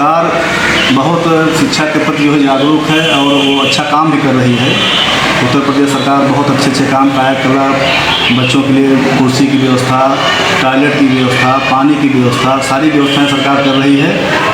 सरकार बहुत शिक्षा के प्रति जो है जागरूक है और वो अच्छा काम भी कर रही है। उत्तर प्रदेश सरकार बहुत अच्छे काम कायाकल्प, बच्चों के लिए कुर्सी की व्यवस्था, टॉयलेट की व्यवस्था, पानी की व्यवस्था, सारी व्यवस्थाएं सरकार कर रही है।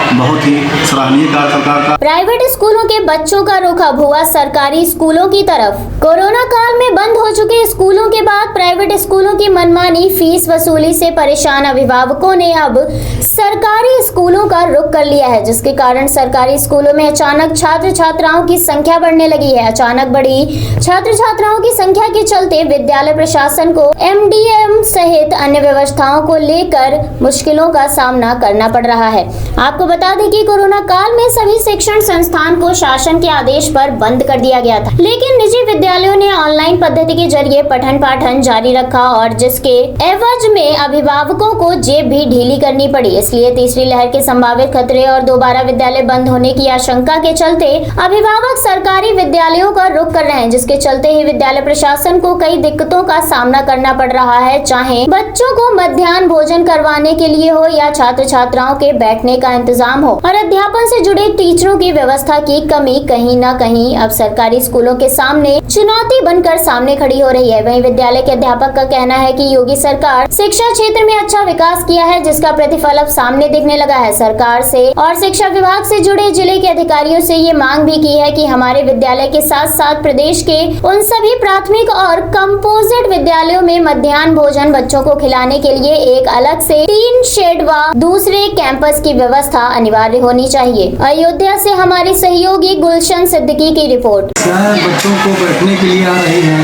बहुत ही सराहनीय कार्य सरकार का। प्राइवेट स्कूलों के बच्चों का रुख अब हुआ सरकारी स्कूलों की तरफ। कोरोना काल में बंद हो चुके स्कूलों के बाद प्राइवेट स्कूलों की मनमानी फीस वसूली से परेशान अभिभावकों ने अब सरकारी स्कूलों का रुख कर लिया है, जिसके कारण सरकारी स्कूलों में अचानक छात्र छात्राओं की संख्या बढ़ने लगी है। अचानक बढ़ी छात्र छात्राओं की संख्या के चलते विद्यालय प्रशासन को MDM सहित अन्य व्यवस्थाओं को लेकर मुश्किलों का सामना करना पड़ रहा है। आपको बता दें कि कोरोना काल में सभी शिक्षण संस्थान को शासन के आदेश पर बंद कर दिया गया था, लेकिन निजी विद्यालयों ने ऑनलाइन पद्धति के जरिए पठन पाठन जारी रखा और जिसके एवज में अभिभावकों को जेब भी ढीली करनी पड़ी। इसलिए तीसरी लहर के संभावित खतरे और दोबारा विद्यालय बंद होने की आशंका के चलते अभिभावक सरकारी विद्यालयों का रुख कर रहे हैं, जिसके चलते ही विद्यालय प्रशासन को कई दिक्कतों का सामना करना पड़ रहा है, चाहे बच्चों को मध्याह्न भोजन करवाने के लिए हो या छात्र छात्राओं के बैठने का इंतजाम हो और अध्यापन से जुड़े टीचरों की व्यवस्था की कमी कहीं न कहीं अब सरकारी स्कूलों के सामने चुनौती बनकर सामने खड़ी हो रही है। वहीं विद्यालय के अध्यापक का कहना है कि योगी सरकार शिक्षा क्षेत्र में अच्छा विकास किया है, जिसका प्रतिफल अब सामने दिखने लगा है। सरकार से और शिक्षा विभाग से जुड़े जिले के अधिकारियों से ये मांग भी की है कि हमारे विद्यालय के साथ साथ प्रदेश के उन सभी प्राथमिक और कंपोजिट विद्यालयों में मध्याह्न भोजन बच्चों को खिलाने के लिए एक अलग से टीन शेड व दूसरे कैंपस की व्यवस्था अनिवार्य होनी चाहिए। अयोध्या से हमारे सहयोगी गुलशन सिद्दीकी की रिपोर्ट। बच्चों को बैठने के लिए आ रही है,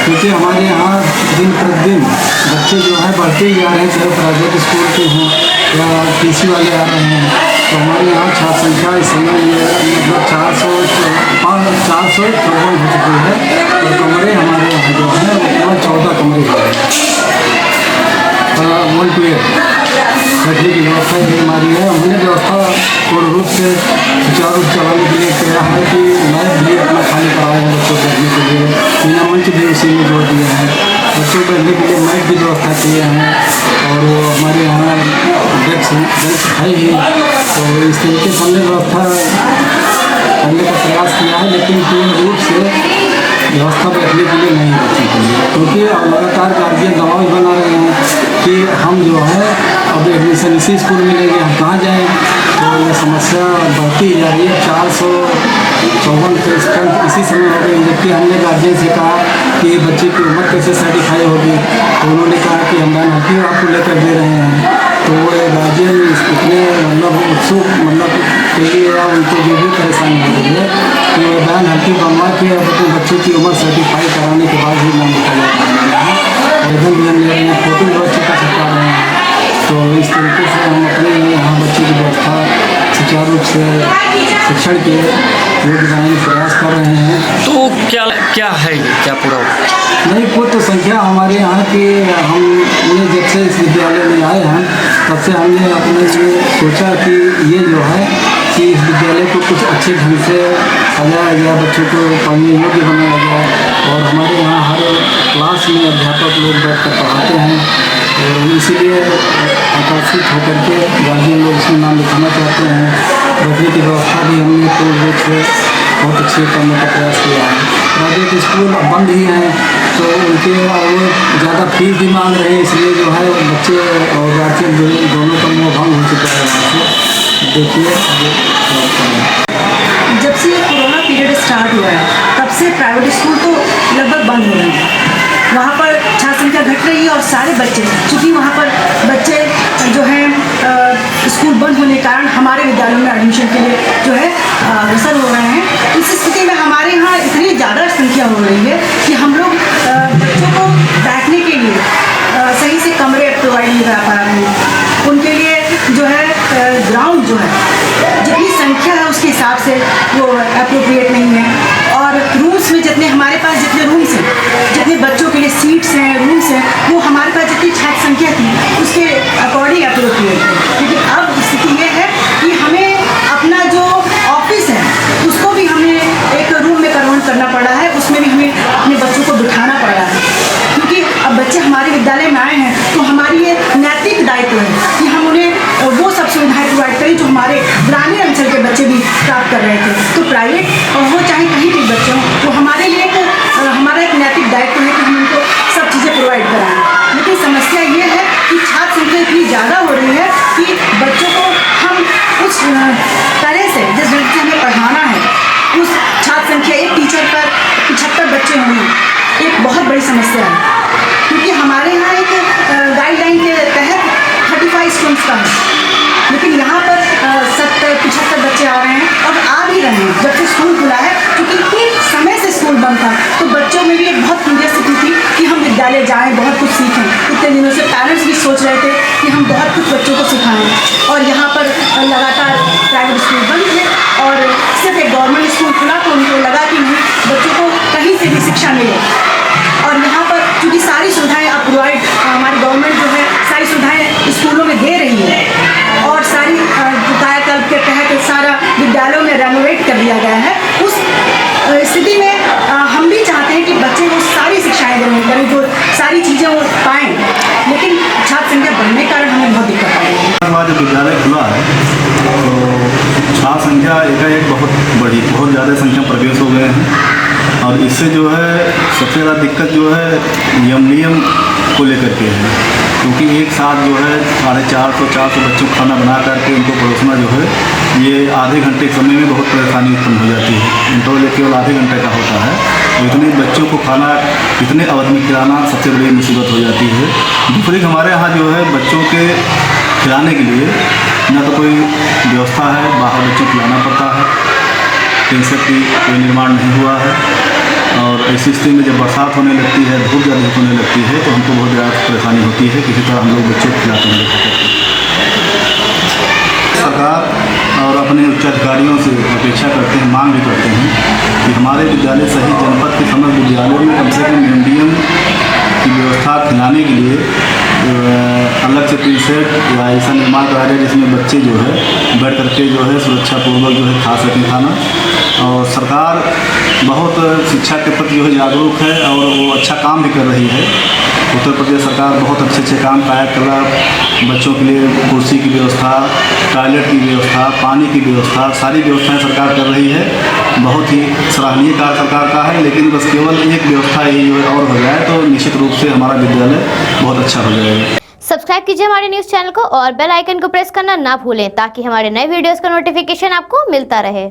क्योंकि हमारे यहाँ दिन प्रतिदिन बच्चे जो है बढ़ते ही आ रहे हैं, चाहे प्राइवेट स्कूल के हों या PC वाले आ रहे हैं। तो हमारे यहाँ छात्र संख्या इस समय मतलब 454 हो चुकी है और कमरे हमारे यहाँ जो है 14 कमरे हैं। 1 to 8 बैठने की व्यवस्था ये हमारी है। हमने व्यवस्था पूर्ण रूप से सुचारू रूप चलाने के लिए किया है कि मैथ भी अपना खाली कराया है बच्चों को बैठने के लिए, बिना मंच भी उसी में जोड़ दिया है। बच्चों को बैठने के लिए मैथ की व्यवस्था किए हैं और वो हमारे यहाँ डेस्क है ही, तो इस तरीके से हमने व्यवस्था करने का प्रयास किया है, लेकिन पूर्ण रूप से व्यवस्था बैठने के लिए नहीं बची है, क्योंकि लगातार गार्जियन दबाव भी बना रहे हैं कि हम जो है अब एडमिशन इसी स्कूल में लेंगे, हम कहाँ जाएँ। तो ये समस्या बढ़ती जा रही है। 454 के स्ट्रेंथ इसी समय हो गई, जबकि हमने गार्जियन से कहा कि बच्चे की उम्र कैसे सर्टिफाई होगी, तो उन्होंने कहा कि हम बैन आपको लेकर दे रहे हैं। तो वो गार्जियन इतने मतलब उत्सुक मतलब कहिए या उनको जो भी परेशानी हो रही है कि वो बैन हल्की बनवा के अपने बच्चे की उम्र सर्टिफाई कराने के बाद ही नाम लिखा जाता है। आवेदन भी हम ले रहे हैं, फोटो भी बच्चे का छपा रहे हैं। तो इस तरीके से हम अपने यहाँ बच्चे की व्यवस्था सुचारू रूप से शिक्षण के योगदान प्रयास कर रहे हैं। तो क्या है क्या पूरा नहीं, कुछ तो संख्या हमारे यहाँ की हमने जब से इस विद्यालय में आए हैं तब से हमने अपने लिए सोचा कि ये जो है कि इस विद्यालय को कुछ अच्छे ढंग से सजाया गया, बच्चों को पढ़ने योग्य बनाया गया और हमारे यहाँ हर क्लास में अध्यापक लोग बैठकर पढ़ाते हैं और इसीलिए आकर्षित होकर के गार्जियन लोग इसमें नाम लिखाना चाहते हैं। बैठने की व्यवस्था भी हमने पूर्ण रूप से बहुत अच्छे करने का प्रयास किया है। प्राइवेट स्कूल बंद ही हैं तो उनके वो ज़्यादा फीस भी मांग रहे हैं, इसलिए जो है बच्चे और गार्जियन दोनों का मोह भंग हो चुका है वहाँ से। देखिए जब से कोरोना पीरियड स्टार्ट हुआ है तब से प्राइवेट स्कूल तो लगभग बंद हो रहे हैं। वहाँ पर छात्र संख्या घट रही है और सारे बच्चे, चूँकि वहाँ पर बच्चे जो हैं स्कूल बंद होने के कारण हमारे विद्यालयों में एडमिशन के लिए जो है अग्रसर हो रहे हैं। इस स्थिति में हमारे यहाँ इतनी ज़्यादा संख्या हो रही है कि हम लोग बच्चों को बैठने के लिए सही से कमरे प्रोवाइड नहीं करा पा रहे हैं। उनके लिए जो है ग्राउंड जो है जितनी संख्या है उसके हिसाब से वो अप्रोप्रिएट नहीं है और रूम्स में जितने हमारे पास जितने रूम्स हैं, जितने बच्चों के लिए सीट्स हैं, रूम्स हैं, वो हमारे पास जितनी छात्र संख्या थी उसके अकॉर्डिंग अप्रोप्रिएट है। लेकिन अब स्थिति ये है कि हमें अपना जो ऑफिस है उसको भी हमें एक रूम में कन्वर्ट करना पड़ा है, उसमें भी हमें अपने बच्चों को बिठाना पड़ रहा है, क्योंकि अब बच्चे हमारे विद्यालय में आए हैं तो हमारी ये नैतिक दायित्व है कि हम उन्हें वो सब सुविधाएँ प्रोवाइड करें जो हमारे स्टाफ कर रहे थे। तो प्राइवेट हो चाहे कहीं भी बच्चे हों, तो हमारे लिए हमारा एक नैतिक दायित्व है कि हम उनको सब चीज़ें प्रोवाइड कराएं। लेकिन समस्या ये है कि छात्र संख्या इतनी ज़्यादा हो रही है कि बच्चों को हम उस तरह से जिस ढंग से हमें पढ़ाना है, उस छात्र संख्या एक टीचर पर 75 बच्चे होना एक बहुत बड़ी समस्या है। क्योंकि हमारे यहाँ एक गाइडलाइन के तहत 35 स्टूडेंट्स का है, लेकिन यहाँ पर 70-75 बच्चे आ रहे हैं और आ भी रहे हैं। जब से स्कूल खुला है, क्योंकि एक समय से स्कूल बंद था, तो बच्चों में भी एक बहुत क्यूरियोसिटी थी कि हम विद्यालय जाएं, बहुत कुछ सीखें। इतने दिनों से पेरेंट्स भी सोच रहे थे कि हम बहुत कुछ बच्चों को सिखाएं, और यहाँ पर लगातार प्राइवेट स्कूल बंद थे और सिर्फ एक गवर्नमेंट स्कूल खुला, तो उनको लगा कि नहीं, बच्चों को कहीं से भी शिक्षा मिले। और यहाँ पर चूँकि सारी सुविधाएँ आप प्रोवाइड, हमारी गवर्नमेंट जो है सारी सुविधाएँ स्कूलों में दे रही है, और सारी कायाकल्प के तहत सारा विद्यालयों में रेनोवेट कर दिया गया है। उस स्थिति में हम भी चाहते हैं कि बच्चे को सारी शिक्षाएँ ग्रहण करें, जो सारी चीज़ें वो पाएँ, लेकिन छात्र संख्या बढ़ने के कारण हमें बहुत दिक्कत आ रही है। बाद जब विद्यालय खुला है तो छात्र संख्या एकाएक बहुत ज़्यादा संख्या में प्रवेश हो गए हैं, और इससे जो है सबसे ज़्यादा दिक्कत जो है नियम को लेकर के है। क्योंकि एक साथ जो है 450 बच्चों को खाना बना करके उनको परोसना जो है, ये आधे घंटे के समय में बहुत परेशानी उत्पन्न हो जाती है। इंटरवल केवल आधे घंटे का होता है, तो इतने बच्चों को खाना इतने अवधि में खिलाना सबसे बड़ी मुसीबत हो जाती है। दूसरी हमारे यहाँ जो है बच्चों के खिलाने के लिए न तो कोई व्यवस्था है, बाहर बच्चों को खिलाना पड़ता है, टेंशन की कोई निर्माण नहीं हुआ है। और ऐसी स्थिति में जब बरसात होने लगती है, धूप ज़्यादा होने लगती है, तो हमको बहुत ज़्यादा परेशानी होती है। किसी तरह हम लोग बच्चों को खिलाते हैं। सरकार और अपने उच्च अधिकारियों से अपेक्षा करते हैं, मांग भी करते हैं कि हमारे विद्यालय सहित जनपद के समस्त विद्यालयों में कम से कम मीडियम की व्यवस्था खिलाने के लिए अलग से टी सेट या ऐसा निर्माण करा जाए जिसमें बच्चे जो है बैठ करके जो है सुरक्षापूर्वक जो है खा सकें खाना। और सरकार बहुत शिक्षा के प्रति जो है जागरूक है और वो अच्छा काम भी कर रही है। उत्तर प्रदेश सरकार बहुत अच्छे काम कायाकल्प, बच्चों के लिए कुर्सी की व्यवस्था, टॉयलेट की व्यवस्था, पानी की व्यवस्था, सारी व्यवस्थाएं सरकार कर रही है। बहुत ही सराहनीय कार्य सरकार का है, लेकिन बस केवल एक व्यवस्था यही और हो जाए तो निश्चित रूप से हमारा विद्यालय बहुत अच्छा हो जाएगा। सब्सक्राइब कीजिए हमारे न्यूज़ चैनल को और बेल आइकन को प्रेस करना ना भूलें, ताकि हमारे नए वीडियोस का नोटिफिकेशन आपको मिलता रहे।